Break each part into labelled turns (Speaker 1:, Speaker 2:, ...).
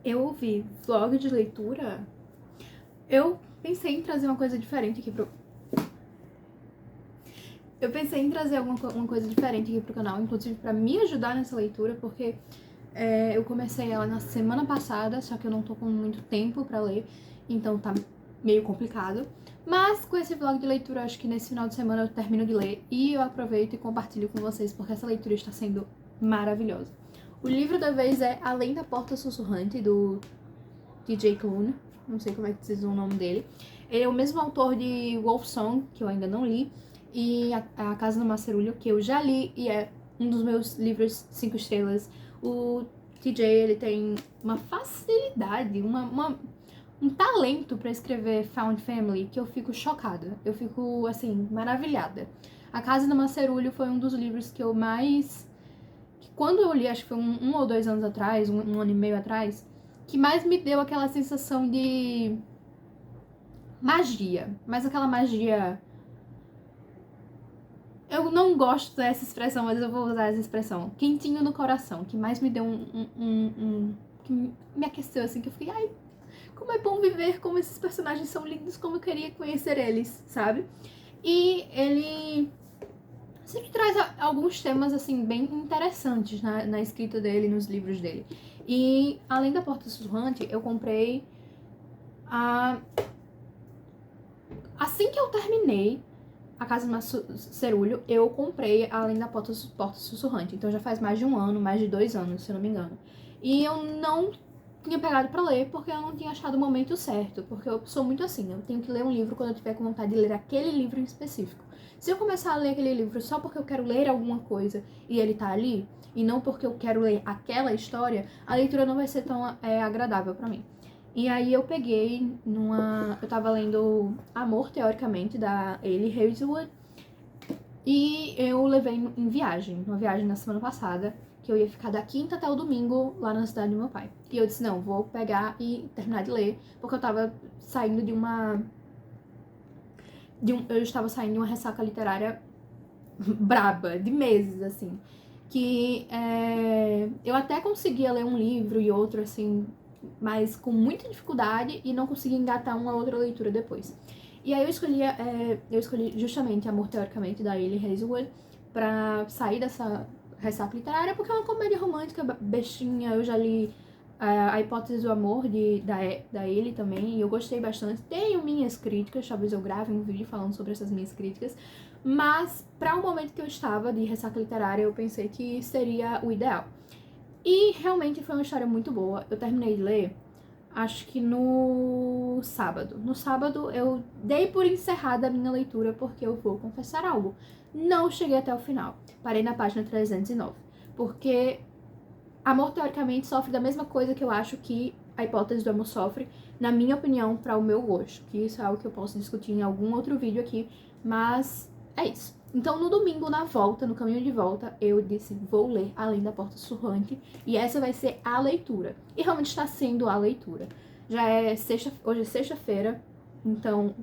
Speaker 1: eu ouvi vlog de leitura, eu pensei em trazer uma coisa diferente aqui pro... Eu pensei em trazer uma coisa diferente aqui pro canal, inclusive pra me ajudar nessa leitura, porque eu comecei ela na semana passada, só que eu não tô com muito tempo pra ler, então tá meio complicado. Mas com esse vlog de leitura, acho que nesse final de semana eu termino de ler e eu aproveito e compartilho com vocês, porque essa leitura está sendo maravilhosa. O livro da vez é Além da Porta Sussurrante, do TJ Klune, não sei como é que vocês dizem o nome dele. Ele é o mesmo autor de Wolfsong, que eu ainda não li, e A Casa do Macerulho, que eu já li e é um dos meus livros 5 estrelas. O TJ, ele tem uma facilidade, um talento pra escrever Found Family que eu fico chocada. Eu fico, assim, maravilhada. A Casa do Macerulho foi um dos livros que eu mais... que quando eu li, acho que foi um ou 2 anos atrás, um ano e meio atrás, que mais me deu aquela sensação de magia. Mas aquela magia... Eu não gosto dessa expressão, mas eu vou usar essa expressão. Quentinho no coração, que mais me deu que me aqueceu, assim, que eu fiquei, ai, como é bom viver, como esses personagens são lindos, como eu queria conhecer eles, sabe? E ele sempre traz alguns temas, assim, bem interessantes na escrita dele, nos livros dele. E, além da Porta Sussurrante, eu comprei assim que eu terminei A Casa do Macerulho, eu comprei Além da Porta Sussurrante. Então já faz mais de um ano, mais de 2 anos, se eu não me engano. E eu não tinha pegado pra ler porque eu não tinha achado o momento certo. Porque eu sou muito assim, eu tenho que ler um livro quando eu tiver com vontade de ler aquele livro em específico. Se eu começar a ler aquele livro só porque eu quero ler alguma coisa e ele tá ali, e não porque eu quero ler aquela história, a leitura não vai ser tão agradável pra mim. E aí eu peguei eu tava lendo Amor, teoricamente, da Hailey Hazelwood. E eu levei numa viagem na semana passada, que eu ia ficar da quinta até o domingo lá na cidade do meu pai. E eu disse, não, vou pegar e terminar de ler, porque eu tava saindo eu estava saindo de uma ressaca literária braba, de meses, assim. Que eu até conseguia ler um livro e outro, assim, mas com muita dificuldade e não consegui engatar uma outra leitura depois. E aí eu escolhi justamente Amor, teoricamente, da Hailey Hazelwood, pra sair dessa ressaca literária, porque é uma comédia romântica bestinha. Eu já li A Hipótese do Amor, da Hailey também, e eu gostei bastante. Tenho minhas críticas, talvez eu grave um vídeo falando sobre essas minhas críticas, mas para o momento que eu estava de ressaca literária, eu pensei que seria o ideal. E realmente foi uma história muito boa. Eu terminei de ler, acho que no sábado. No sábado eu dei por encerrada a minha leitura, porque eu vou confessar algo. Não cheguei até o final. Parei na página 309. Porque Amor, teoricamente, sofre da mesma coisa que eu acho que A Hipótese do Amor sofre, na minha opinião, para o meu gosto. Que isso é algo que eu posso discutir em algum outro vídeo aqui, mas é isso. Então, no domingo, na volta, no caminho de volta, eu disse, vou ler Além da Porta Sussurrante, e essa vai ser a leitura. E realmente está sendo a leitura. Hoje é sexta-feira, então,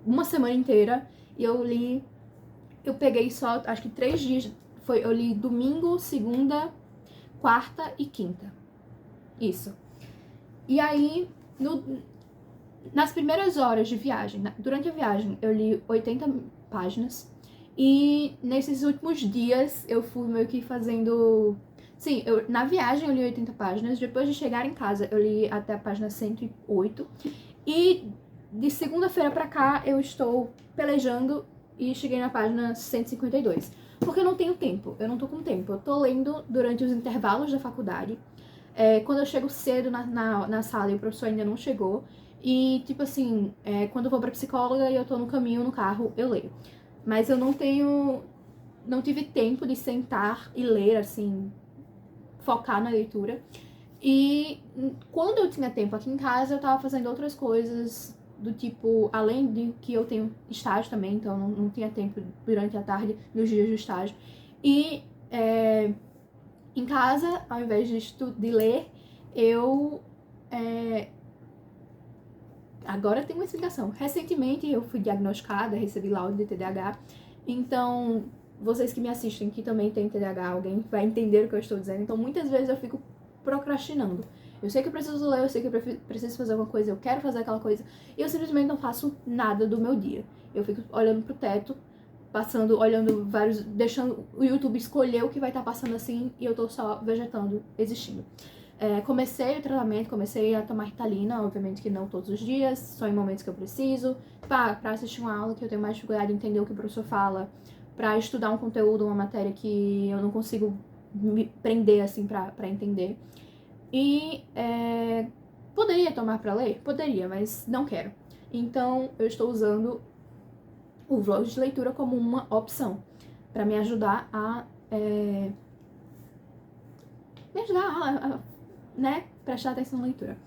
Speaker 1: uma semana inteira, e eu peguei só, acho que 3 dias, eu li domingo, segunda, quarta e quinta. Isso. E aí, nas primeiras horas de viagem, durante a viagem, eu li 80 páginas. E nesses últimos dias, eu fui meio que fazendo... Sim, na viagem eu li 80 páginas. Depois de chegar em casa, eu li até a página 108. E de segunda-feira pra cá, eu estou pelejando e cheguei na página 152. Porque eu não tenho tempo, eu não tô com tempo. Eu tô lendo durante os intervalos da faculdade. Quando eu chego cedo na sala e o professor ainda não chegou. E, tipo assim, quando eu vou pra psicóloga e eu tô no caminho, no carro, eu leio. Mas eu não tive tempo de sentar e ler, assim, focar na leitura. E quando eu tinha tempo aqui em casa, eu tava fazendo outras coisas do tipo, além de que eu tenho estágio também, então não tinha tempo durante a tarde, nos dias do estágio. E em casa, ao invés de ler, eu... Agora tem uma explicação. Recentemente eu fui diagnosticada, recebi laudo de TDAH, então vocês que me assistem que também têm TDAH, alguém vai entender o que eu estou dizendo. Então muitas vezes eu fico procrastinando. Eu sei que eu preciso ler, eu sei que eu preciso fazer alguma coisa, eu quero fazer aquela coisa, e eu simplesmente não faço nada do meu dia. Eu fico olhando pro teto, passando, olhando vários, deixando o YouTube escolher o que vai estar passando assim, e eu tô só vegetando, existindo. Comecei o tratamento, comecei a tomar Ritalina, obviamente que não todos os dias, só em momentos que eu preciso, pra assistir uma aula que eu tenho mais dificuldade de entender o que o professor fala, pra estudar um conteúdo, uma matéria que eu não consigo me prender assim pra entender. E poderia tomar pra ler? Poderia, mas não quero. Então eu estou usando o vlog de leitura como uma opção pra me ajudar a né, prestar atenção na leitura.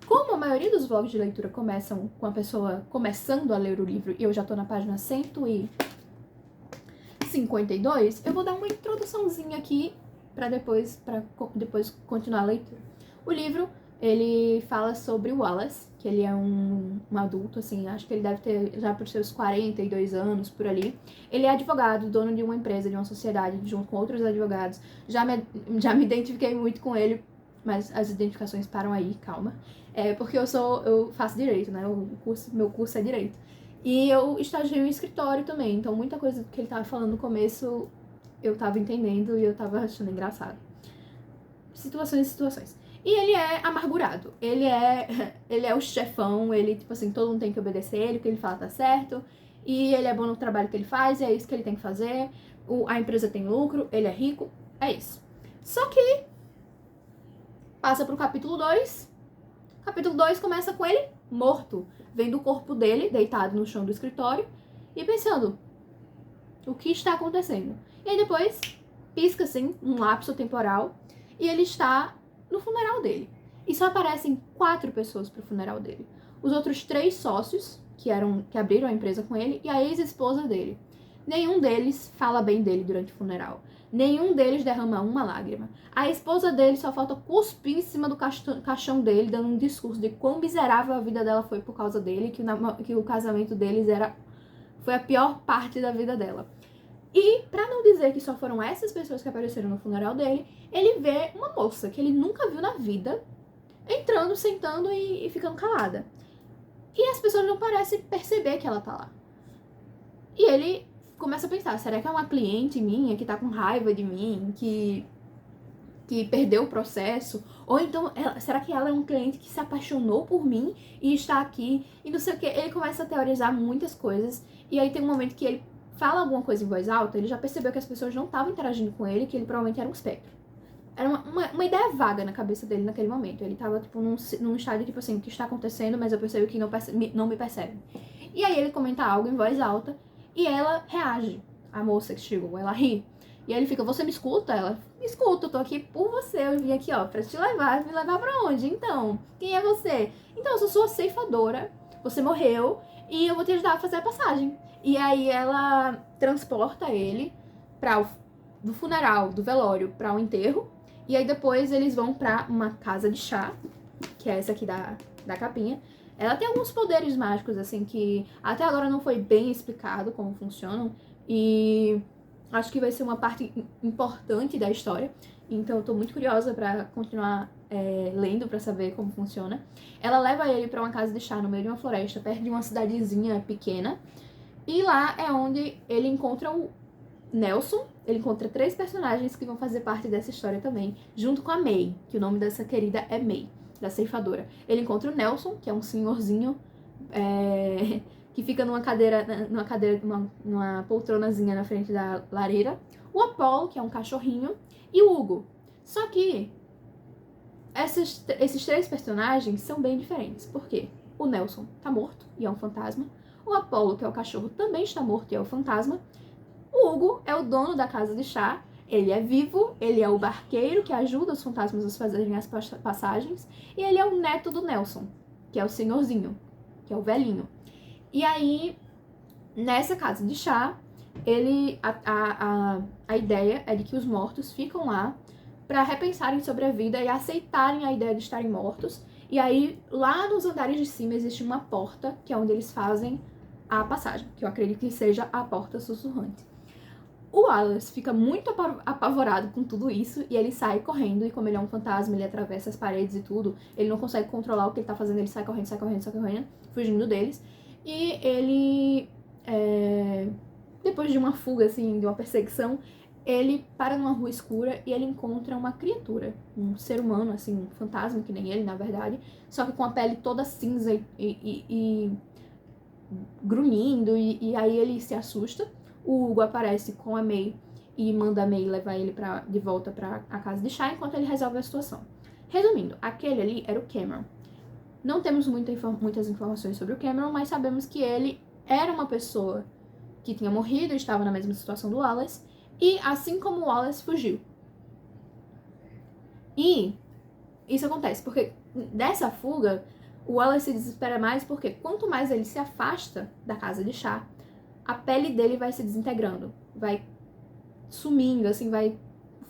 Speaker 1: Como a maioria dos vlogs de leitura começam com a pessoa começando a ler o livro e eu já tô na página 152, eu vou dar uma introduçãozinha aqui pra depois continuar a leitura. O livro, ele fala sobre o Wallace, que ele é um adulto, assim, acho que ele deve ter já por seus 42 anos, por ali. Ele é advogado, dono de uma empresa, de uma sociedade, junto com outros advogados. Já me identifiquei muito com ele, mas as identificações param aí, calma. Porque eu faço direito, né? Meu curso é direito. E eu estagiei em um escritório também, então muita coisa que ele tava falando no começo eu tava entendendo e eu tava achando engraçado. Situações. E ele é amargurado. Ele é o chefão, ele, tipo assim, todo mundo tem que obedecer ele, o que ele fala tá certo. E ele é bom no trabalho que ele faz, e é isso que ele tem que fazer. A empresa tem lucro, ele é rico, é isso. Só que passa pro capítulo 2. Capítulo 2 começa com ele morto, vendo o corpo dele deitado no chão do escritório e pensando, o que está acontecendo? E aí depois pisca assim, um lapso temporal, e ele está no funeral dele. E só aparecem 4 pessoas pro funeral dele. Os outros 3 sócios, que abriram a empresa com ele, e a ex-esposa dele. Nenhum deles fala bem dele durante o funeral. Nenhum deles derrama uma lágrima. A esposa dele só falta cuspir em cima do caixão dele, dando um discurso de quão miserável a vida dela foi por causa dele, que o casamento deles foi a pior parte da vida dela. E, pra não dizer que só foram essas pessoas que apareceram no funeral dele, ele vê uma moça que ele nunca viu na vida, entrando, sentando e ficando calada. E as pessoas não parecem perceber que ela tá lá. E ele começa a pensar, será que é uma cliente minha que tá com raiva de mim, que perdeu o processo? Ou então, será que ela é um cliente que se apaixonou por mim e está aqui? E não sei o que. Ele começa a teorizar muitas coisas. E aí tem um momento que ele fala alguma coisa em voz alta, ele já percebeu que as pessoas não estavam interagindo com ele, que ele provavelmente era um espectro. Era uma ideia vaga na cabeça dele naquele momento. Ele tava, tipo, num estágio, tipo assim, o que está acontecendo, mas eu percebo que não me percebe. E aí ele comenta algo em voz alta, e ela reage, a moça que chegou, ela ri. E aí ele fica, você me escuta? Ela, me escuta, eu tô aqui por você, eu vim aqui, ó, pra te levar. Me levar pra onde? Então, quem é você? Então, eu sou sua ceifadora, você morreu, e eu vou te ajudar a fazer a passagem. E aí ela transporta ele do funeral, do velório, pra um enterro. E aí depois eles vão pra uma casa de chá, que é essa aqui da capinha. Ela tem alguns poderes mágicos, assim, que até agora não foi bem explicado como funcionam. E acho que vai ser uma parte importante da história. Então eu tô muito curiosa pra continuar lendo, pra saber como funciona. Ela leva ele pra uma casa de chá no meio de uma floresta, perto de uma cidadezinha pequena. E lá é onde ele encontra o Nelson. Ele encontra 3 personagens que vão fazer parte dessa história também, junto com a May, que o nome dessa querida é May, da ceifadora. Ele encontra o Nelson, que é um senhorzinho que fica numa poltronazinha na frente da lareira. O Apollo, que é um cachorrinho, e o Hugo. Só que esses 3 personagens são bem diferentes. Por quê? O Nelson tá morto e é um fantasma. O Apollo, que é o cachorro, também está morto e é o fantasma. O Hugo é o dono da casa de chá. Ele é vivo, ele é o barqueiro que ajuda os fantasmas a fazerem as passagens. E ele é o neto do Nelson, que é o senhorzinho, que é o velhinho. E aí, nessa casa de chá, a ideia é de que os mortos ficam lá para repensarem sobre a vida e aceitarem a ideia de estarem mortos. E aí, lá nos andares de cima, existe uma porta, que é onde eles fazem a passagem, que eu acredito que seja a porta sussurrante. O Wallace fica muito apavorado com tudo isso e ele sai correndo. E como ele é um fantasma, ele atravessa as paredes e tudo. Ele não consegue controlar o que ele tá fazendo. Ele sai correndo, sai correndo, sai correndo, fugindo deles. E ele, depois de uma fuga, assim, de uma perseguição, ele para numa rua escura e ele encontra uma criatura. Um ser humano, assim, um fantasma, que nem ele, na verdade. Só que com a pele toda cinza e grunhindo. E aí ele se assusta. O Hugo aparece com a May e manda a May levar ele de volta pra a casa de chá enquanto ele resolve a situação. Resumindo, aquele ali era o Cameron. Não temos muitas informações sobre o Cameron, mas sabemos que ele era uma pessoa que tinha morrido, estava na mesma situação do Wallace, e assim como o Wallace fugiu. E isso acontece porque dessa fuga, o Wallace se desespera mais porque quanto mais ele se afasta da casa de chá, a pele dele vai se desintegrando, vai sumindo, assim, vai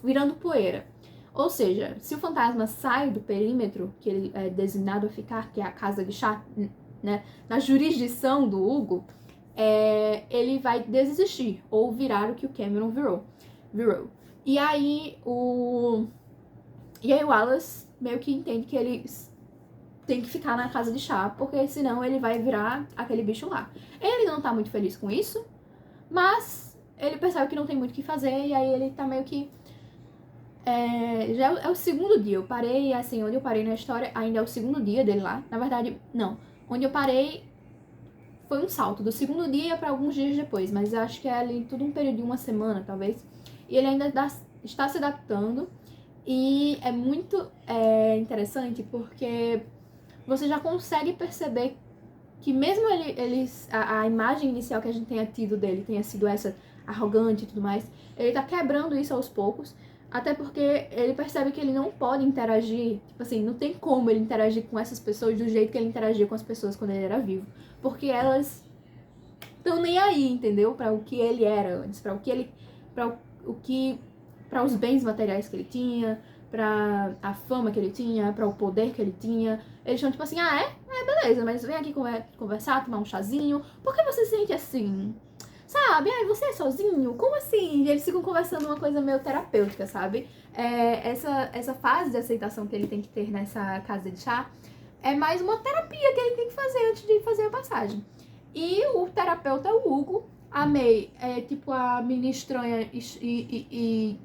Speaker 1: virando poeira. Ou seja, se o fantasma sai do perímetro que ele é designado a ficar, que é a casa de chá, né, na jurisdição do Hugo, ele vai desistir ou virar o que o Cameron virou. E aí o Wallace meio que entende que ele tem que ficar na casa de chá, porque senão ele vai virar aquele bicho lá. Ele não tá muito feliz com isso, mas ele percebe que não tem muito o que fazer, e aí ele tá meio que... já é o segundo dia, eu parei, assim, onde eu parei na história, ainda é o segundo dia dele lá. Na verdade, não. Onde eu parei foi um salto do segundo dia pra alguns dias depois, mas eu acho que é ali tudo um período de uma semana, talvez. E ele ainda está se adaptando, e é muito interessante porque você já consegue perceber que mesmo a imagem inicial que a gente tenha tido dele tenha sido essa arrogante e tudo mais, ele tá quebrando isso aos poucos, até porque ele percebe que ele não pode interagir, tipo assim, não tem como ele interagir com essas pessoas do jeito que ele interagia com as pessoas quando ele era vivo, porque elas estão nem aí, entendeu? Para o que ele era antes, para os bens materiais que ele tinha, pra a fama que ele tinha, pra o poder que ele tinha. Eles estão tipo assim, beleza, mas vem aqui conversar, tomar um chazinho. Por que você se sente assim? Sabe? Você é sozinho? Como assim? E eles ficam conversando uma coisa meio terapêutica, sabe? Essa fase de aceitação que ele tem que ter nessa casa de chá é mais uma terapia que ele tem que fazer antes de fazer a passagem. E o terapeuta é o Hugo. A May é tipo a menina estranha e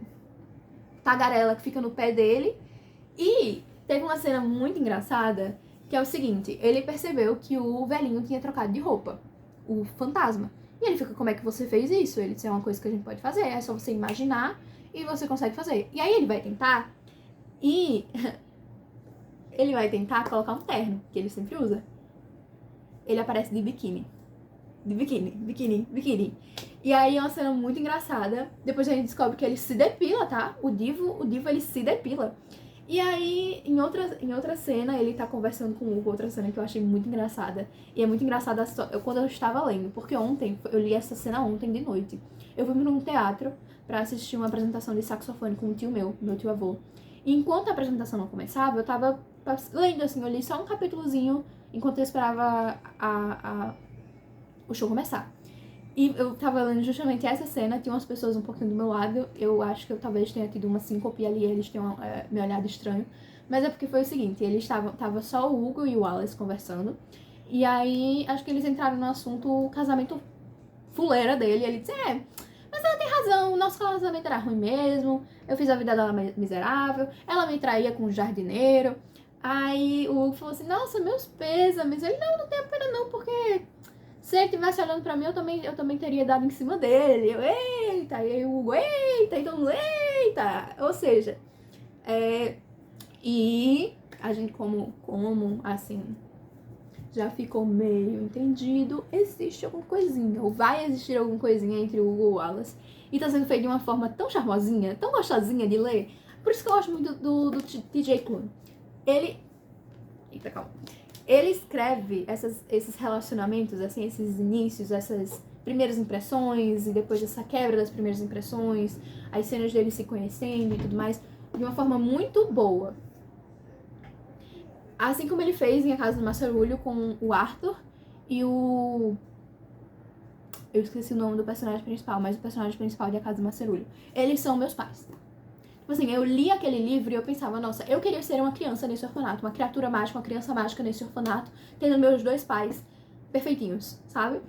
Speaker 1: tagarela que fica no pé dele. E teve uma cena muito engraçada, que é o seguinte, ele percebeu que o velhinho tinha trocado de roupa, o fantasma. E ele fica, como é que você fez isso? Ele disse, é uma coisa que a gente pode fazer, é só você imaginar e você consegue fazer. E aí ele vai tentar e ele vai tentar colocar um terno, que ele sempre usa. Ele aparece de biquíni. De biquíni. E aí é uma cena muito engraçada. Depois a gente descobre que ele se depila, tá? O Divo ele se depila. E aí, em outra cena, ele tá conversando com o Hugo, outra cena que eu achei muito engraçada. E é muito engraçada quando eu estava lendo, porque eu li essa cena ontem de noite. Eu fui num teatro pra assistir uma apresentação de saxofone com um tio meu tio avô. E enquanto a apresentação não começava, eu tava lendo, assim, eu li só um capítulozinho enquanto eu esperava o show começar. E eu tava lendo justamente essa cena, tinha umas pessoas um pouquinho do meu lado, eu acho que eu talvez tenha tido uma síncope ali, eles tenham me olhado estranho. Mas é porque foi o seguinte, tava só o Hugo e o Wallace conversando, e aí acho que eles entraram no assunto o casamento fuleira dele, e ele disse, mas ela tem razão, o nosso casamento era ruim mesmo, eu fiz a vida dela miserável, ela me traía com um jardineiro. Aí o Hugo falou assim, nossa, meus pêsames. Ele, não tem pena não, porque se ele estivesse olhando pra mim, eu também teria dado em cima dele. Eu, eita, e aí o Hugo, eita, e todo mundo, eita. Ou seja, e a gente como assim, já ficou meio entendido, existe alguma coisinha, ou vai existir alguma coisinha entre o Hugo e o Wallace. E tá sendo feito de uma forma tão charmosinha, tão gostosinha de ler. Por isso que eu gosto muito do TJ Klune. Ele escreve esses relacionamentos, assim, esses inícios, essas primeiras impressões, e depois essa quebra das primeiras impressões, as cenas dele se conhecendo e tudo mais, de uma forma muito boa. Assim como ele fez em A Casa do Massarulho com o Arthur e o Eu esqueci o nome do personagem principal, mas o personagem principal de A Casa do Macerulho. Eles são meus pais. Tipo assim, eu li aquele livro e eu pensava, nossa, eu queria ser uma criança nesse orfanato, uma criatura mágica, uma criança mágica nesse orfanato, tendo meus dois pais perfeitinhos, sabe?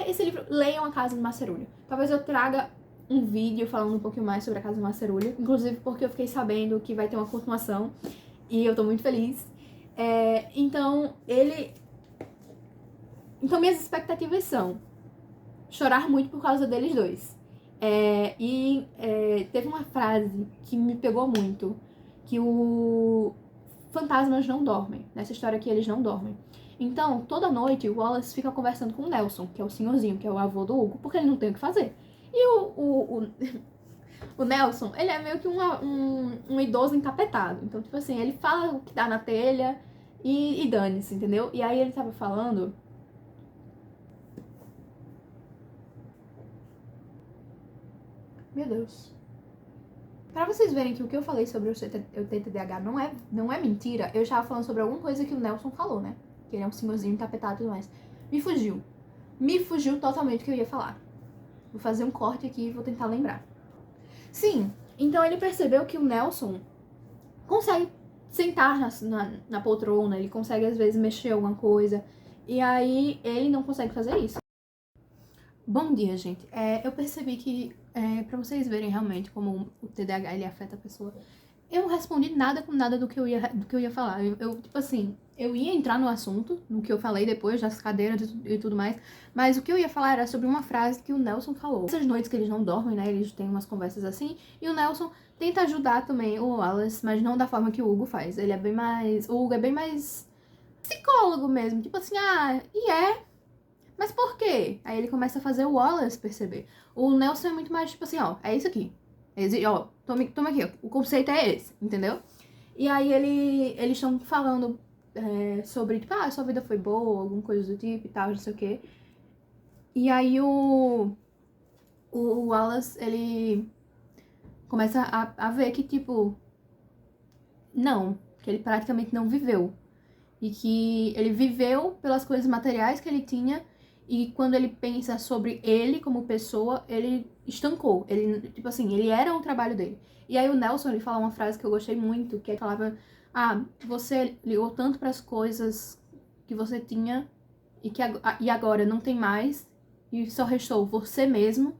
Speaker 1: Esse livro, leiam A Casa do Macerulho. Talvez eu traga um vídeo falando um pouquinho mais sobre A Casa do Macerulho, inclusive porque eu fiquei sabendo que vai ter uma continuação e eu tô muito feliz. Então minhas expectativas são chorar muito por causa deles dois. Teve uma frase que me pegou muito, que o fantasmas não dormem. Nessa história aqui, eles não dormem. Então, toda noite, o Wallace fica conversando com o Nelson, que é o senhorzinho, que é o avô do Hugo, porque ele não tem o que fazer. E o Nelson, ele é meio que um idoso encapetado. Então, tipo assim, ele fala o que dá na telha e dane-se, entendeu? E aí ele tava falando... Meu Deus. Pra vocês verem que o que eu falei sobre o TDAH não é mentira, eu estava falando sobre alguma coisa que o Nelson falou, né? Que ele é um senhorzinho encapetado e tudo mais. Me fugiu totalmente o que eu ia falar. Vou fazer um corte aqui e vou tentar lembrar. Sim, então ele percebeu que o Nelson consegue sentar na poltrona, ele consegue às vezes mexer alguma coisa, e aí ele não consegue fazer isso. Bom dia, gente. Eu percebi que, pra vocês verem realmente como o TDAH ele afeta a pessoa, eu não respondi nada com nada do que eu ia falar. Tipo assim, eu ia entrar no assunto, no que eu falei depois, das cadeiras e tudo mais, mas o que eu ia falar era sobre uma frase que o Nelson falou. Essas noites que eles não dormem, né, eles têm umas conversas assim, e o Nelson tenta ajudar também o Wallace, mas não da forma que o Hugo faz. O Hugo é bem mais psicólogo mesmo, tipo assim, mas por quê? Aí ele começa a fazer o Wallace perceber. O Nelson é muito mais tipo assim, ó, é isso aqui. Ó, toma aqui, ó. O conceito é esse, entendeu? E aí eles estão falando sobre, tipo, sua vida foi boa, alguma coisa do tipo e tal, não sei o quê. E aí o Wallace, ele começa a ver que, tipo, não, que ele praticamente não viveu. E que ele viveu pelas coisas materiais que ele tinha, e quando ele pensa sobre ele como pessoa, ele estancou. Ele, tipo assim, ele era o trabalho dele. E aí o Nelson, ele fala uma frase que eu gostei muito, que ele falava, você ligou tanto para as coisas que você tinha e agora não tem mais, e só restou você mesmo,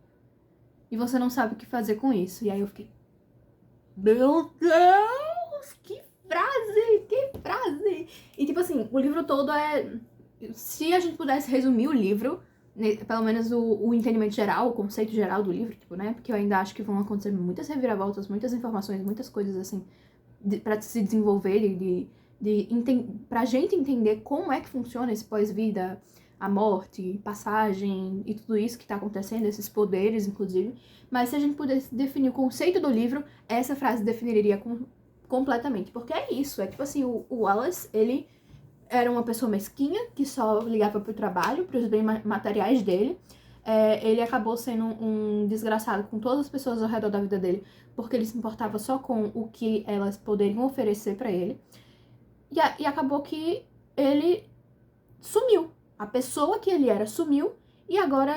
Speaker 1: e você não sabe o que fazer com isso. E aí eu fiquei, meu Deus, que frase! E tipo assim, o livro todo se a gente pudesse resumir o livro, né, pelo menos o entendimento geral, o conceito geral do livro, tipo, né? Porque eu ainda acho que vão acontecer muitas reviravoltas, muitas informações, muitas coisas assim, pra se desenvolver pra gente entender como é que funciona esse pós-vida, a morte, passagem e tudo isso que tá acontecendo, esses poderes, inclusive. Mas se a gente pudesse definir o conceito do livro, essa frase definiria completamente. Porque é isso, é tipo assim, o Wallace, ele era uma pessoa mesquinha, que só ligava pro trabalho, pros bens materiais dele. Ele acabou sendo um desgraçado com todas as pessoas ao redor da vida dele, porque ele se importava só com o que elas poderiam oferecer pra ele. E acabou que ele sumiu. A pessoa que ele era sumiu, e agora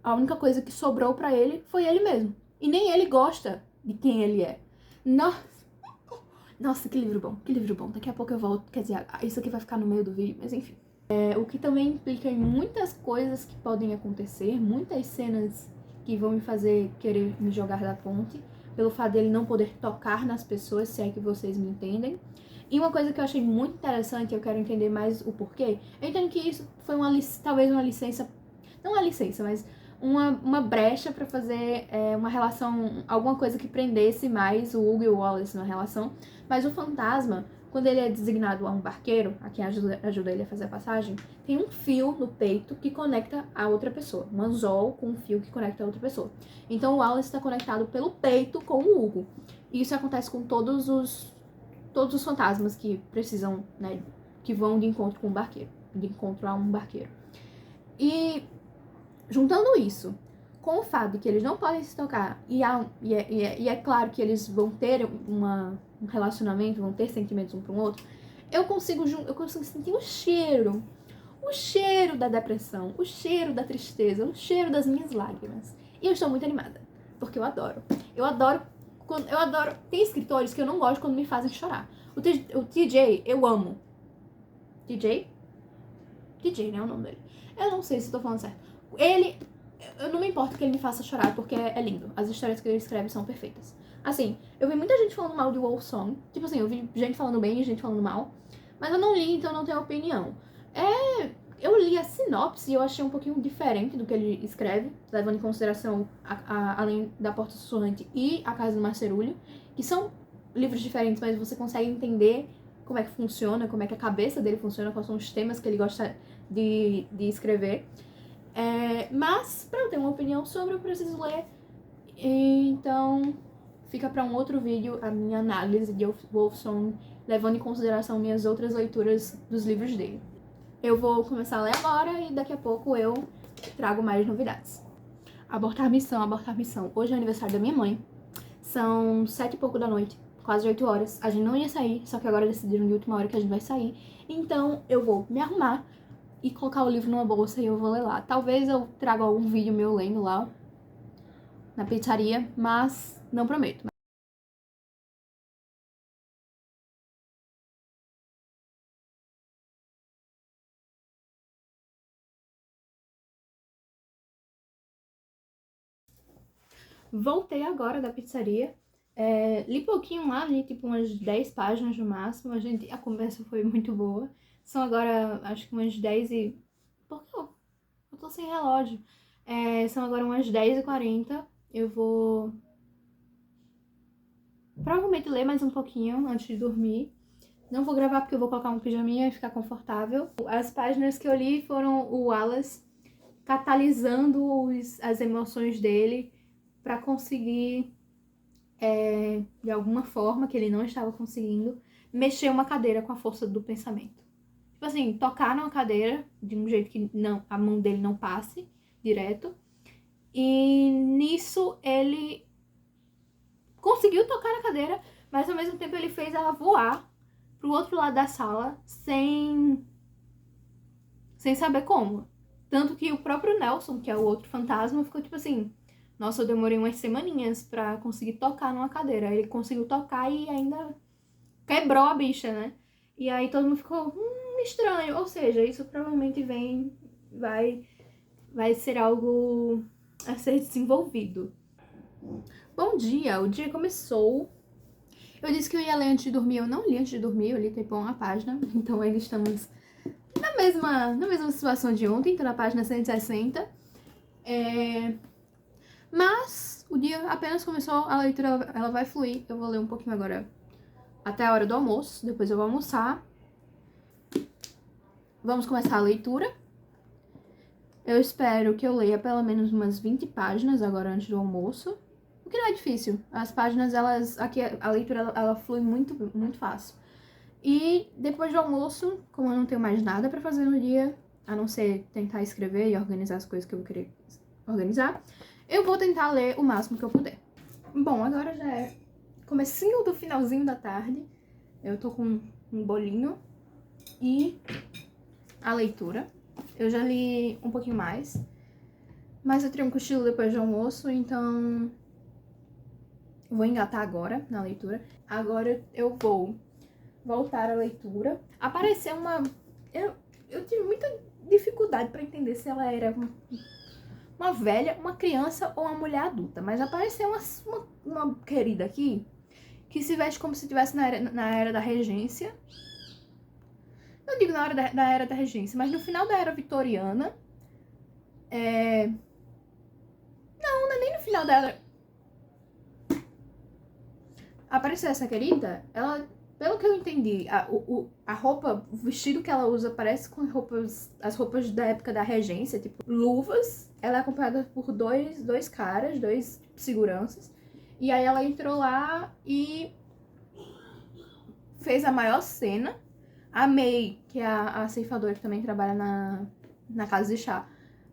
Speaker 1: a única coisa que sobrou pra ele foi ele mesmo. E nem ele gosta de quem ele é. Nossa, que livro bom. Daqui a pouco eu volto, quer dizer, isso aqui vai ficar no meio do vídeo, mas enfim. O que também implica em muitas coisas que podem acontecer, muitas cenas que vão me fazer querer me jogar da ponte, pelo fato dele não poder tocar nas pessoas, se é que vocês me entendem. E uma coisa que eu achei muito interessante, eu quero entender mais o porquê, eu entendo que isso foi talvez uma licença, não uma licença, mas uma brecha pra fazer uma relação, alguma coisa que prendesse mais o Hugo e o Wallace na relação. Mas o fantasma, quando ele é designado a um barqueiro, a quem ajuda ele a fazer a passagem, tem um fio no peito que conecta a outra pessoa. Um anzol com um fio que conecta a outra pessoa. Então o Wallace está conectado pelo peito com o Hugo. E isso acontece com todos os fantasmas que precisam, né, que vão de encontro com um barqueiro. De encontro a um barqueiro. E juntando isso com o fato de que eles não podem se tocar, e é claro que eles vão ter um relacionamento, vão ter sentimentos um para o outro, eu consigo sentir um cheiro, o cheiro da depressão, o cheiro da tristeza, o cheiro das minhas lágrimas. E eu estou muito animada, porque eu adoro. Eu adoro. Tem escritores que eu não gosto quando me fazem chorar. O TJ, eu amo. TJ? TJ, né? É o nome dele. Eu não sei se estou falando certo. Ele. Eu não me importo que ele me faça chorar, porque é lindo. As histórias que ele escreve são perfeitas. Assim, eu vi muita gente falando mal de Wolf Song. Tipo assim, eu vi gente falando bem e gente falando mal. Mas eu não li, então eu não tenho opinião. Eu li a sinopse e eu achei um pouquinho diferente do que ele escreve, levando em consideração além da Porta Sussurrante e A Casa do Marcerulho, que são livros diferentes, mas você consegue entender como é que funciona, como é que a cabeça dele funciona, quais são os temas que ele gosta de escrever. Mas, pra eu ter uma opinião sobre, eu preciso ler. Então, fica pra um outro vídeo a minha análise de Wolf Song, levando em consideração minhas outras leituras dos livros dele. Eu vou começar a ler agora e daqui a pouco eu trago mais novidades. Abortar missão, abortar missão. Hoje é o aniversário da minha mãe. São 7 e pouco da noite, quase 8 horas. A gente não ia sair, só que agora decidiram de última hora que a gente vai sair. Então eu vou me arrumar e colocar o livro numa bolsa e eu vou ler lá. Talvez eu traga algum vídeo meu lendo lá na pizzaria, mas não prometo. Voltei agora da pizzaria. Li pouquinho lá, li tipo umas 10 páginas no máximo. A conversa foi muito boa. São agora, acho que umas 10 e... Por que eu tô sem relógio? São agora umas 10h40. Eu vou provavelmente ler mais um pouquinho antes de dormir. Não vou gravar porque eu vou colocar um pijaminha e ficar confortável. As páginas que eu li foram o Wallace catalisando as emoções dele pra conseguir, de alguma forma, que ele não estava conseguindo, mexer uma cadeira com a força do pensamento. Tipo assim, tocar numa cadeira de um jeito que não, a mão dele não passe direto. E nisso ele conseguiu tocar na cadeira, mas ao mesmo tempo ele fez ela voar pro outro lado da sala sem saber como. Tanto que o próprio Nelson, que é o outro fantasma, ficou tipo assim: nossa, eu demorei umas semaninhas pra conseguir tocar numa cadeira. Ele conseguiu tocar e ainda quebrou a bicha, né? E aí todo mundo ficou, estranho. Ou seja, isso provavelmente vai ser algo a ser desenvolvido. Bom dia, o dia começou. Eu disse que eu ia ler antes de dormir, eu não li antes de dormir, eu li tipo uma página. Então ainda estamos na mesma situação de ontem, tô na página 160. Mas o dia apenas começou, a leitura ela vai fluir. Eu vou ler um pouquinho agora até a hora do almoço, depois eu vou almoçar. Vamos começar a leitura. Eu espero que eu leia pelo menos umas 20 páginas agora antes do almoço. O que não é difícil. As páginas, aqui a leitura ela flui muito, muito fácil. E depois do almoço, como eu não tenho mais nada pra fazer no dia, a não ser tentar escrever e organizar as coisas que eu vou querer organizar, eu vou tentar ler o máximo que eu puder. Bom, agora já é comecinho do finalzinho da tarde. Eu tô com um bolinho e a leitura. Eu já li um pouquinho mais, mas eu tirei um cochilo depois do almoço, então vou engatar agora na leitura. Agora eu vou voltar à leitura. Apareceu uma... Eu tive muita dificuldade pra entender se ela era uma velha, uma criança ou uma mulher adulta. Mas apareceu uma querida aqui que se veste como se estivesse na era da regência. Não digo na hora da era da regência, mas no final da era vitoriana. Não é nem no final da era... Apareceu essa querida, ela... Pelo que eu entendi, a roupa, o vestido que ela usa parece com as roupas da época da regência, tipo luvas. Ela é acompanhada por dois caras, dois seguranças. E aí ela entrou lá e fez a maior cena. A May, que é a ceifadora que também trabalha na casa de chá,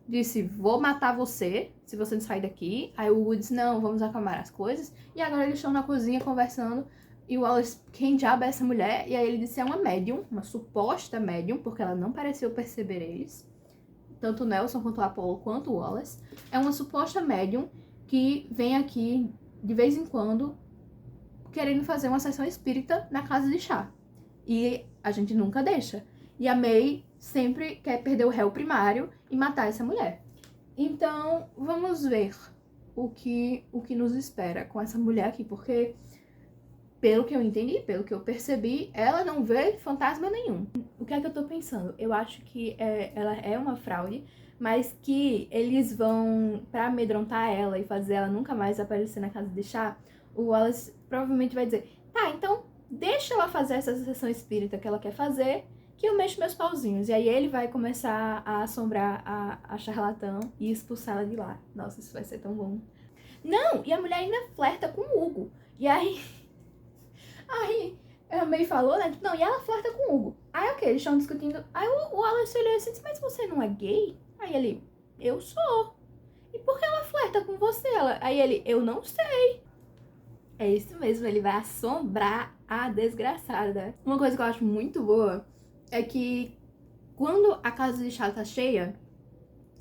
Speaker 1: disse: vou matar você se você não sair daqui. Aí o Woody disse: não, vamos acalmar as coisas. E agora eles estão na cozinha conversando. E o Wallace, quem diabo é essa mulher? E aí ele disse, é uma médium, uma suposta médium, porque ela não pareceu perceber eles. Tanto o Nelson, quanto o Apollo, quanto o Wallace. É uma suposta médium que vem aqui, de vez em quando, querendo fazer uma sessão espírita na casa de chá. E a gente nunca deixa. E a May sempre quer perder o réu primário e matar essa mulher. Então, vamos ver o que nos espera com essa mulher aqui, porque, pelo que eu entendi, pelo que eu percebi, ela não vê fantasma nenhum. O que é que eu tô pensando? Eu acho que ela é uma fraude, mas que eles vão, pra amedrontar ela e fazer ela nunca mais aparecer na casa de chá, o Wallace provavelmente vai dizer, tá, então deixa ela fazer essa sessão espírita que ela quer fazer, que eu mexo meus pauzinhos. E aí ele vai começar a assombrar a charlatã e expulsá-la de lá. Nossa, isso vai ser tão bom. Não, e a mulher ainda flerta com o Hugo. E aí a May falou, né? Não, e ela flerta com o Hugo. Aí, ok, eles estão discutindo. Aí o Alice olhou assim, disse, mas você não é gay? Aí ele, eu sou. E por que ela flerta com você? Aí ele, eu não sei. É isso mesmo, ele vai assombrar a desgraçada. Uma coisa que eu acho muito boa é que quando a casa de chá tá cheia,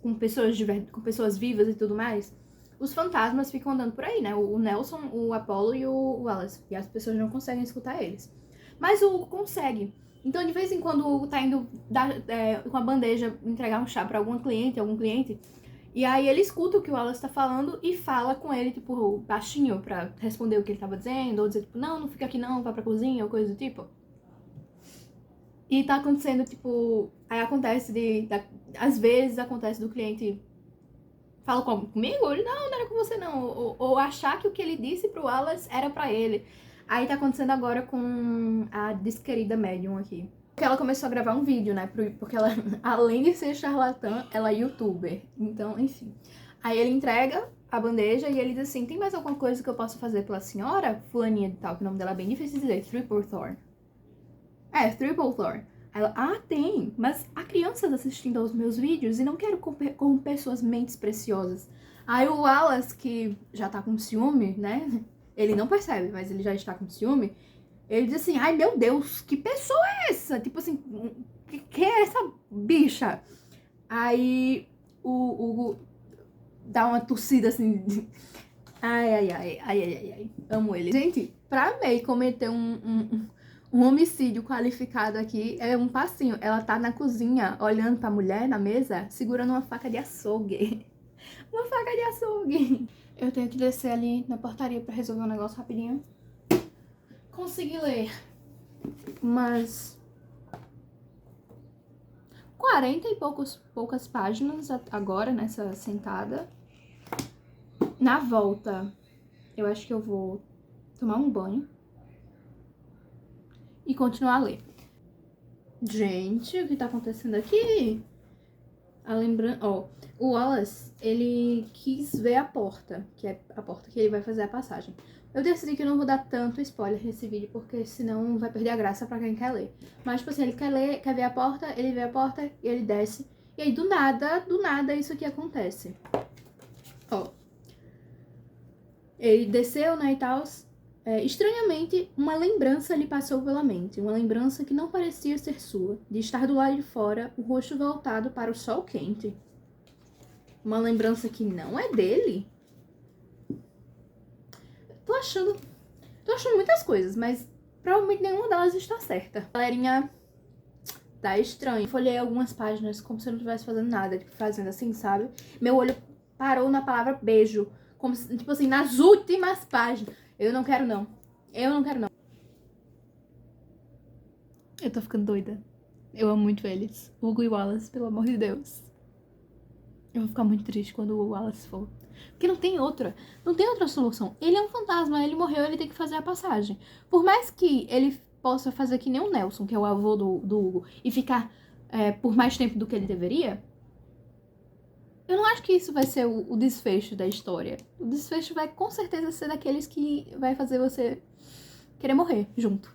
Speaker 1: com pessoas vivas e tudo mais, os fantasmas ficam andando por aí, né? O Nelson, o Apollo e o Wallace. E as pessoas não conseguem escutar eles. Mas o Hugo consegue. Então, de vez em quando, o Hugo tá indo com a bandeja entregar um chá pra algum cliente, e aí ele escuta o que o Wallace tá falando e fala com ele, tipo, baixinho, pra responder o que ele tava dizendo, ou dizer, tipo, não fica aqui não, vai pra cozinha, ou coisa do tipo. E tá acontecendo, tipo, aí acontece às vezes acontece do cliente fala comigo? Ele, não era com você não. Ou achar que o que ele disse pro Wallace era pra ele. Aí tá acontecendo agora com a desquerida médium aqui. Porque ela começou a gravar um vídeo, né? Porque ela, além de ser charlatã, ela é youtuber. Então, enfim. Aí ele entrega a bandeja e ele diz assim, tem mais alguma coisa que eu possa fazer pela senhora? Fulaninha de tal, que o nome dela é bem difícil de dizer. Thorne. Thorne. Ela, tem, mas há crianças assistindo aos meus vídeos e não quero corromper suas mentes preciosas. Aí o Wallace, que já tá com ciúme, né? Ele não percebe, mas ele já está com ciúme. Ele diz assim, ai meu Deus, que pessoa é essa? Tipo assim, que é essa bicha? Aí o Hugo dá uma tossida assim. Ai. Amo ele. Gente, pra May cometer um homicídio qualificado aqui é um passinho. Ela tá na cozinha, olhando pra mulher na mesa, segurando uma faca de açougue. Uma faca de açougue. Eu tenho que descer ali na portaria pra resolver um negócio rapidinho. Consegui ler umas 40 e poucas páginas agora nessa sentada. Na volta, eu acho que eu vou tomar um banho e continuar a ler. Gente, o que tá acontecendo aqui? O Wallace, ele quis ver a porta, que é a porta que ele vai fazer a passagem. Eu decidi que eu não vou dar tanto spoiler nesse vídeo, porque senão vai perder a graça pra quem quer ler. Mas, tipo assim, ele quer ver a porta, ele vê a porta e ele desce. E aí, do nada, isso aqui acontece. Ele desceu, né, e tal. Estranhamente, uma lembrança lhe passou pela mente. Uma lembrança que não parecia ser sua. De estar do lado de fora, o rosto voltado para o sol quente. Uma lembrança que não é dele? Tô achando muitas coisas, mas provavelmente nenhuma delas está certa. Galerinha, tá estranho. Eu folhei algumas páginas como se eu não estivesse fazendo nada. Tipo, fazendo assim, sabe? Meu olho parou na palavra beijo. Como se, tipo assim, nas últimas páginas. Eu não quero não. Eu tô ficando doida. Eu amo muito eles. Hugo e Wallace, pelo amor de Deus. Eu vou ficar muito triste quando o Wallace for. Porque não tem outra solução. Ele é um fantasma, ele morreu, ele tem que fazer a passagem. Por mais que ele possa fazer que nem o Nelson, que é o avô do Hugo, e ficar por mais tempo do que ele deveria, eu não acho que isso vai ser o desfecho da história. O desfecho vai com certeza ser daqueles que vai fazer você querer morrer junto.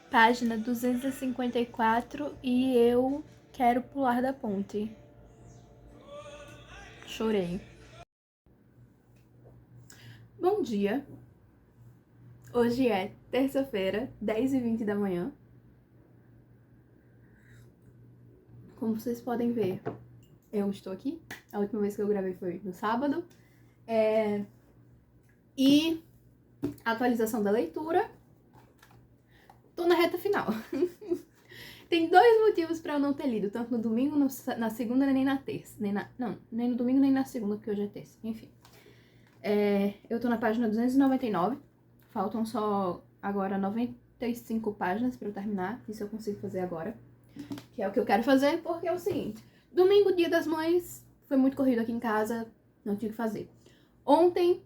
Speaker 1: Página 254 e eu quero pular da ponte. Chorei. Bom dia. Hoje é terça-feira, 10h20 da manhã. Como vocês podem ver, eu estou aqui. A última vez que eu gravei foi no sábado. E a atualização da leitura. Tô na reta final. Tem 2 motivos pra eu não ter lido, tanto no domingo, na segunda, nem na terça. Nem no domingo, nem na segunda, porque hoje é terça. Enfim. Eu tô na página 299. Faltam só agora 95 páginas pra eu terminar. Isso eu consigo fazer agora. Que é o que eu quero fazer, porque é o seguinte. Domingo, dia das mães, foi muito corrido aqui em casa. Não tinha o que fazer. Ontem,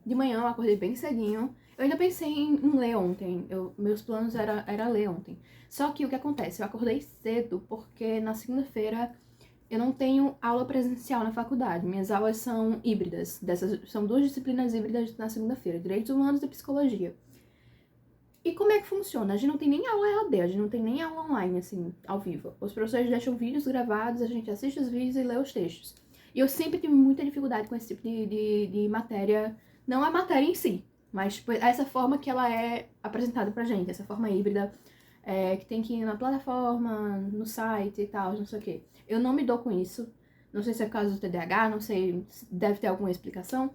Speaker 1: de manhã, eu acordei bem cedinho. Eu ainda pensei em ler ontem. Meus planos era ler ontem. Só que o que acontece? Eu acordei cedo, porque na segunda-feira eu não tenho aula presencial na faculdade. Minhas aulas são híbridas. São 2 disciplinas híbridas na segunda-feira, Direitos Humanos e Psicologia. E como é que funciona? A gente não tem nem aula EAD, a gente não tem nem aula online, assim, ao vivo. Os professores deixam vídeos gravados, a gente assiste os vídeos e lê os textos. E eu sempre tive muita dificuldade com esse tipo de matéria. Não a matéria em si, mas tipo, essa forma que ela é apresentada pra gente, essa forma híbrida, que tem que ir na plataforma, no site e tal, não sei o quê. Eu não me dou com isso. Não sei se é por causa do TDAH, não sei, deve ter alguma explicação.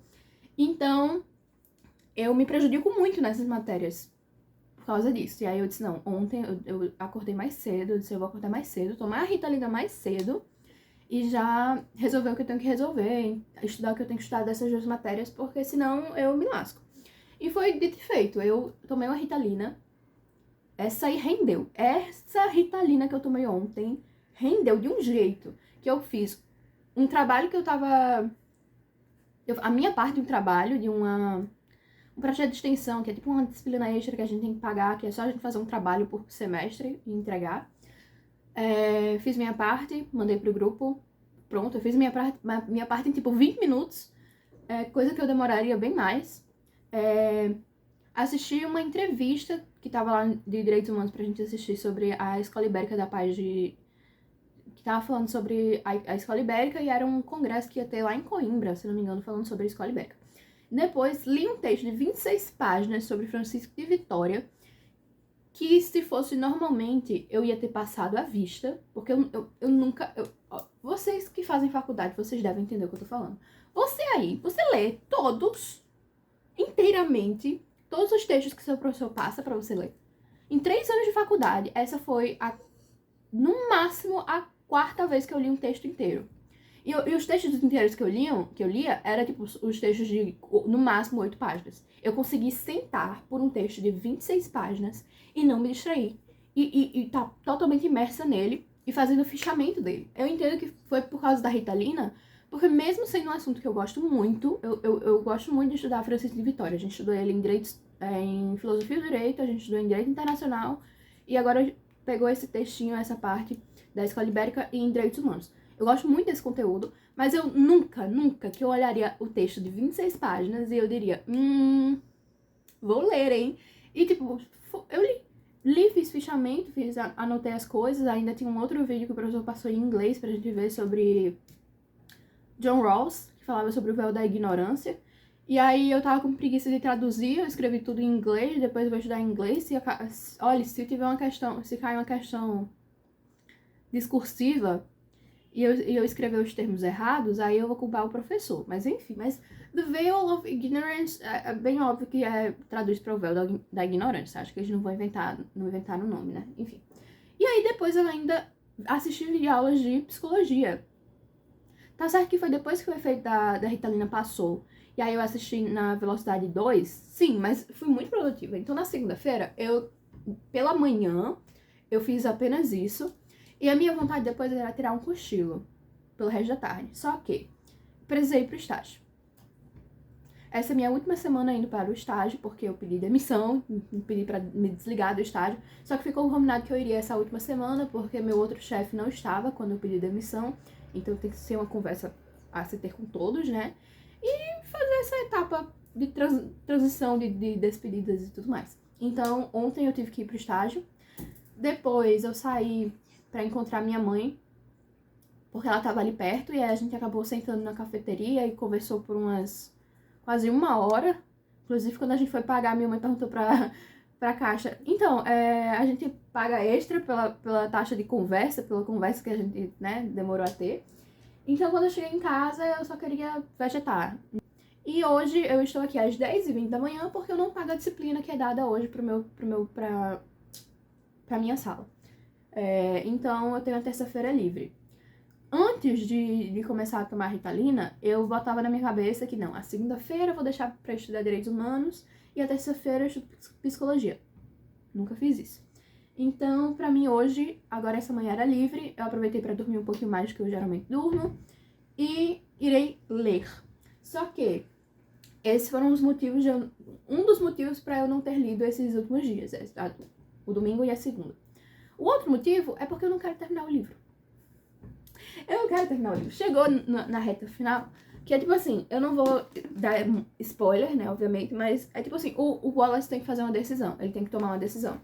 Speaker 1: Então, eu me prejudico muito nessas matérias por causa disso. E aí eu disse, não, ontem eu acordei mais cedo, eu disse, eu vou acordar mais cedo, tomar a Ritalina mais cedo e já resolver o que eu tenho que resolver, estudar o que eu tenho que estudar dessas 2 matérias, porque senão eu me lasco. E foi dito e feito, eu tomei uma Ritalina, essa aí rendeu. Essa Ritalina que eu tomei ontem rendeu de um jeito que eu fiz um trabalho que eu tava... a minha parte de um trabalho, de um projeto de extensão, que é tipo uma disciplina extra que a gente tem que pagar, que é só a gente fazer um trabalho por semestre e entregar. Fiz minha parte, mandei pro grupo, pronto, eu fiz minha parte em tipo 20 minutos, coisa que eu demoraria bem mais. Assisti uma entrevista que tava lá de Direitos Humanos pra gente assistir sobre a Escola Ibérica da Paz que tava falando sobre a Escola Ibérica, e era um congresso que ia ter lá em Coimbra, se não me engano, falando sobre a Escola Ibérica. Depois, li um texto de 26 páginas sobre Francisco de Vitória, que se fosse normalmente, eu ia ter passado à vista, porque eu nunca... vocês que fazem faculdade, vocês devem entender o que eu tô falando. Você lê inteiramente, todos os textos que seu professor passa pra você ler. Em 3 anos de faculdade, essa foi, no máximo, a 4ª vez que eu li um texto inteiro. E os textos inteiros que eu lia, era tipo os textos de, no máximo, 8 páginas. Eu consegui sentar por um texto de 26 páginas e não me distrair. E tá totalmente imersa nele e fazendo o fichamento dele. Eu entendo que foi por causa da Ritalina, porque mesmo sendo um assunto que eu gosto muito, eu gosto muito de estudar Francisco de Vitória. A gente estudou ele em Filosofia do Direito, a gente estudou em Direito Internacional, e agora pegou esse textinho, essa parte da Escola Ibérica e em Direitos Humanos. Eu gosto muito desse conteúdo, mas eu nunca que eu olharia o texto de 26 páginas e eu diria, vou ler, hein? E tipo, eu li, fiz fichamento, anotei as coisas, ainda tinha um outro vídeo que o professor passou em inglês pra gente ver sobre John Rawls, que falava sobre o véu da ignorância. E aí eu tava com preguiça de traduzir, eu escrevi tudo em inglês, depois eu vou estudar em inglês. Olha, se tiver uma questão, se cair uma questão discursiva e eu escrever os termos errados, aí eu vou culpar o professor. Mas enfim, The Veil of Ignorance é bem óbvio que traduz para o véu da ignorância. Acho que eles não inventaram o nome, né? Enfim. E aí depois eu ainda assisti videoaulas de psicologia. Tá certo que foi depois que o efeito da Ritalina passou. E aí eu assisti na velocidade 2, sim, mas fui muito produtiva. Então na segunda-feira, pela manhã, eu fiz apenas isso. E a minha vontade depois era tirar um cochilo pelo resto da tarde. Só que precisei ir pro estágio. Essa é a minha última semana indo para o estágio, porque eu pedi demissão, pedi pra me desligar do estágio. Só que ficou combinado que eu iria essa última semana, porque meu outro chefe não estava quando eu pedi demissão. Então tem que ser uma conversa a se ter com todos, né? E fazer essa etapa de transição, de despedidas e tudo mais. Então, ontem eu tive que ir pro estágio. Depois eu saí pra encontrar minha mãe, porque ela tava ali perto, e aí a gente acabou sentando na cafeteria e conversou por umas quase 1 hora. Inclusive, quando a gente foi pagar, minha mãe perguntou pra caixa. Então, a gente paga extra pela taxa de conversa, pela conversa que a gente, né, demorou a ter. Então, quando eu cheguei em casa, eu só queria vegetar. E hoje eu estou aqui às 10h20 da manhã porque eu não pago a disciplina que é dada hoje pra minha sala. Então, eu tenho a terça-feira livre. Antes de começar a tomar Ritalina, eu botava na minha cabeça que não, a segunda-feira eu vou deixar pra estudar Direitos Humanos e a terça-feira eu estudo Psicologia. Nunca fiz isso. Então, pra mim hoje, agora essa manhã era livre, eu aproveitei pra dormir um pouquinho mais do que eu geralmente durmo e irei ler. Só que esses foram os motivos um dos motivos pra eu não ter lido esses últimos dias, o domingo e a segunda. O outro motivo é porque eu não quero terminar o livro. Eu não quero terminar o livro. Chegou na reta final, que é tipo assim, eu não vou dar spoiler, né, obviamente, mas é tipo assim, o Wallace tem que fazer uma decisão, ele tem que tomar uma decisão.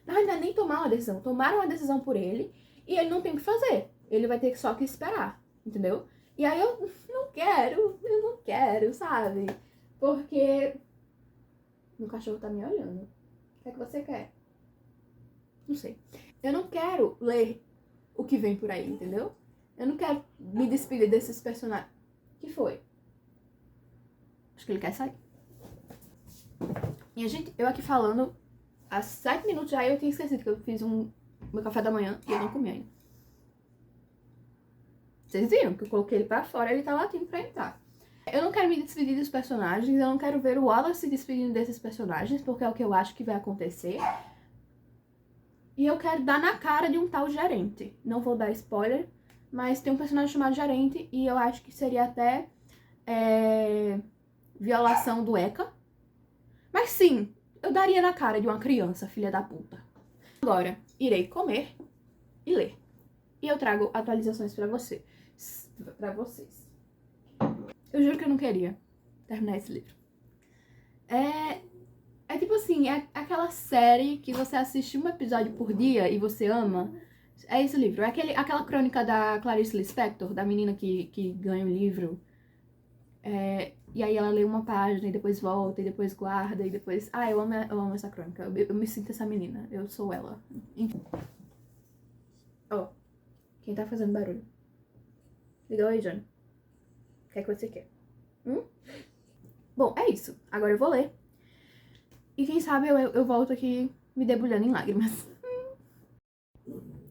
Speaker 1: Na realidade, nem tomar uma decisão, tomaram uma decisão por ele e ele não tem o que fazer. Ele vai ter só que esperar, entendeu? E aí eu não quero, sabe? Porque meu cachorro tá me olhando. O que é que você quer? Não sei. Eu não quero ler o que vem por aí, entendeu? Eu não quero me despedir desses personagens. O que foi? Acho que ele quer sair. E eu aqui falando, há 7 minutos já eu tinha esquecido que eu fiz meu café da manhã e eu não comi ainda. Vocês viram que eu coloquei ele pra fora e ele tá latindo pra entrar. Eu não quero me despedir dos personagens, eu não quero ver o Wallace se despedindo desses personagens, porque é o que eu acho que vai acontecer. E eu quero dar na cara de um tal gerente. Não vou dar spoiler, mas tem um personagem chamado Gerente e eu acho que seria até violação do ECA. Mas sim, eu daria na cara de uma criança, filha da puta. Agora, irei comer e ler. E eu trago atualizações pra vocês. Eu juro que eu não queria terminar esse livro. É tipo assim, é aquela série que você assiste um episódio por dia e você ama. É esse livro. É aquela crônica da Clarice Lispector, da menina que ganha o livro. E aí ela lê uma página e depois volta e depois guarda e depois... Ah, eu amo essa crônica. Eu me sinto essa menina. Eu sou ela. Enfim. Ó, quem tá fazendo barulho? Liga aí, Johnny. O que é que você quer? Bom, é isso. Agora eu vou ler. E quem sabe eu volto aqui me debulhando em lágrimas.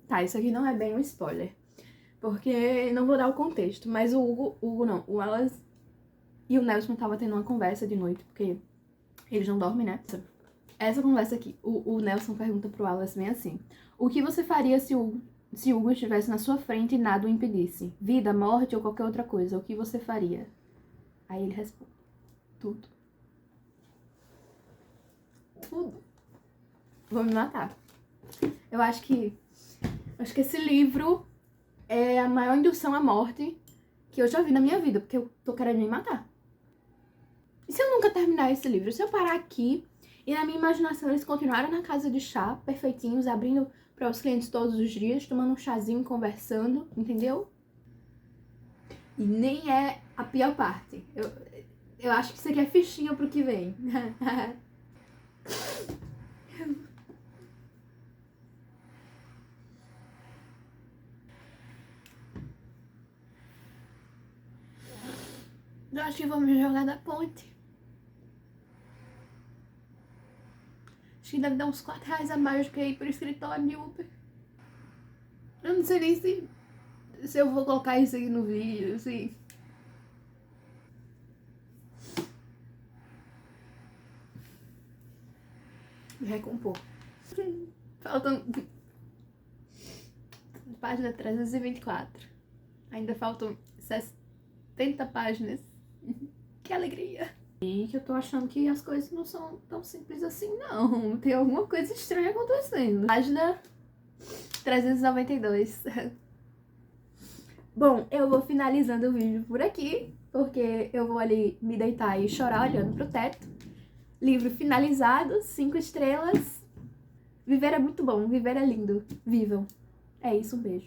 Speaker 1: Tá, isso aqui não é bem um spoiler. Porque não vou dar o contexto. Mas o Wallace e o Nelson estavam tendo uma conversa de noite. Porque eles não dormem, né? Essa conversa aqui. O Nelson pergunta pro Wallace bem assim. O que você faria se Hugo estivesse na sua frente e nada o impedisse? Vida, morte ou qualquer outra coisa. O que você faria? Aí ele responde. Tudo. Tudo. Vou me matar. Eu acho que esse livro é a maior indução à morte que eu já vi na minha vida, porque eu tô querendo me matar. E se eu nunca terminar esse livro? Se eu parar aqui e na minha imaginação eles continuaram na casa de chá, perfeitinhos, abrindo para os clientes todos os dias, tomando um chazinho, conversando, entendeu? E nem é a pior parte. Eu acho que isso aqui é fichinha pro que vem. Eu acho que vou me jogar da ponte. Acho que deve dar uns R$4 a mais do que ir pro escritório de Uber. Eu não sei nem se eu vou colocar isso aí no vídeo, assim. Me recompor. Faltam... Página 324. Ainda faltam 70 páginas. Que alegria. E que eu tô achando que as coisas não são tão simples assim, não. Tem alguma coisa estranha acontecendo. Página 392. Bom, eu vou finalizando o vídeo por aqui, porque eu vou ali me deitar e chorar olhando pro teto. Livro finalizado, 5 estrelas. Viver é muito bom, viver é lindo. Vivam. É isso, um beijo.